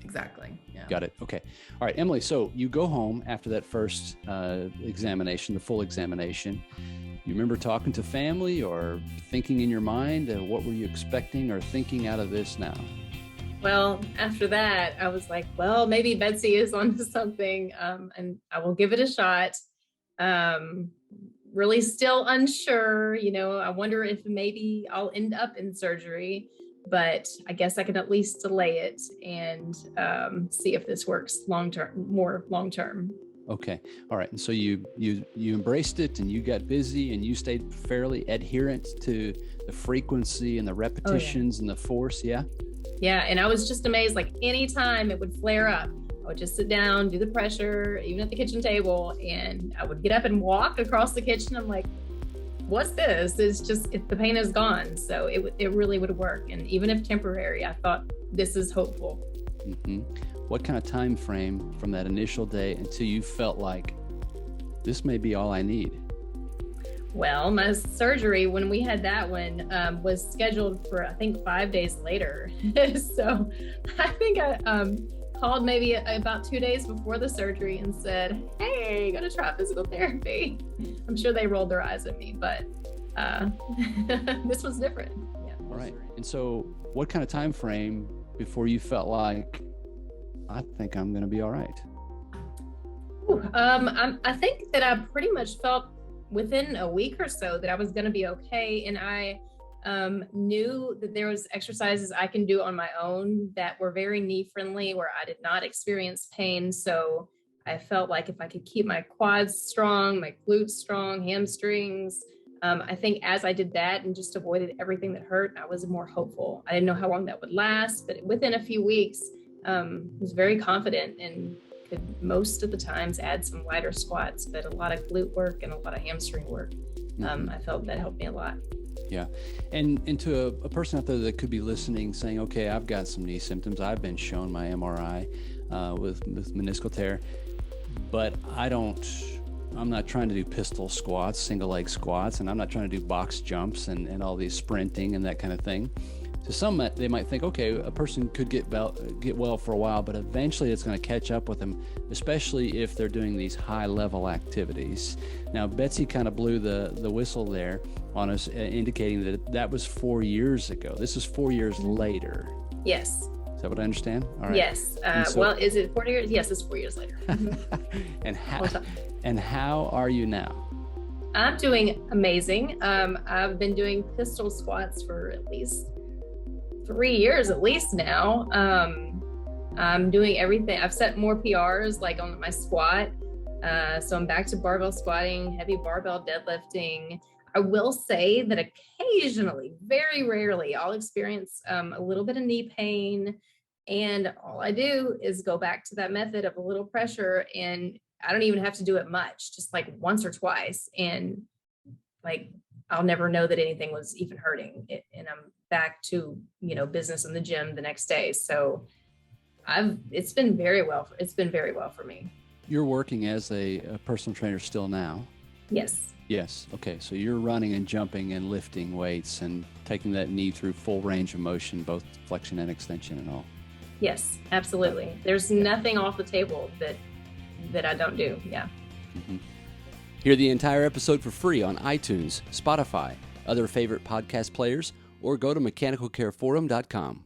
Exactly. Yeah. Got it. Okay. All right, Emily. So you go home after that first examination, the full examination. You remember talking to family or thinking in your mind? What were you expecting or thinking out of this now? Well, after that, I was like, well, maybe Betsy is onto something, and I will give it a shot. Really still unsure, I wonder if maybe I'll end up in surgery, but I guess I can at least delay it and see if this works more long term. Okay. All right. And so you embraced it and you got busy and you stayed fairly adherent to the frequency and the repetitions and the force. Yeah. Yeah. And I was just amazed, like anytime it would flare up, I would just sit down, do the pressure, even at the kitchen table, and I would get up and walk across the kitchen. I'm like, what's this? It's just, the pain is gone. So it really would work. And even if temporary, I thought this is hopeful. Mm-hmm. What kind of time frame from that initial day until you felt like this may be all I need? Well, my surgery, when we had that one, was scheduled for, I think, 5 days later. So I think I called maybe about 2 days before the surgery and said, hey, going to try physical therapy. I'm sure they rolled their eyes at me, but this was different. Yeah. All right. And so what kind of time frame before you felt like, I think I'm going to be all right? I think that I pretty much felt within a week or so that I was going to be okay. And I knew that there was exercises I can do on my own that were very knee friendly, where I did not experience pain. So I felt like if I could keep my quads strong, my glutes strong, hamstrings, I think as I did that and just avoided everything that hurt, I was more hopeful. I didn't know how long that would last, but within a few weeks, was very confident and could most of the times add some lighter squats, but a lot of glute work and a lot of hamstring work. I felt that helped me a lot. Yeah. And to a person out there that could be listening saying, okay, I've got some knee symptoms. I've been shown my MRI with meniscal tear, but I'm not trying to do pistol squats, single leg squats, and I'm not trying to do box jumps and all these sprinting and that kind of thing. To some, they might think, okay, a person could get well for a while, but eventually it's going to catch up with them, especially if they're doing these high-level activities. Now, Betsy kind of blew the whistle there on us, indicating that was 4 years ago. This is 4 years later. Yes. Is that what I understand? All right. Yes. Well, is it 4 years? Yes, it's 4 years later. And how are you now? I'm doing amazing. I've been doing pistol squats for at least 3 years at least now. I'm doing everything. I've set more PRs like on my squat. So I'm back to barbell squatting, heavy barbell deadlifting. I will say that occasionally, very rarely, I'll experience a little bit of knee pain. And all I do is go back to that method of a little pressure, and I don't even have to do it much, just like once or twice. And like, I'll never know that anything was even hurting it, and I'm back to, business in the gym the next day. So it's been very well for me. You're working as a personal trainer still now? Yes. Yes. Okay. So you're running and jumping and lifting weights and taking that knee through full range of motion, both flexion and extension and all. Yes, absolutely. There's nothing off the table that I don't do. Yeah. Mm-hmm. Hear the entire episode for free on iTunes, Spotify, other favorite podcast players, or go to mechanicalcareforum.com.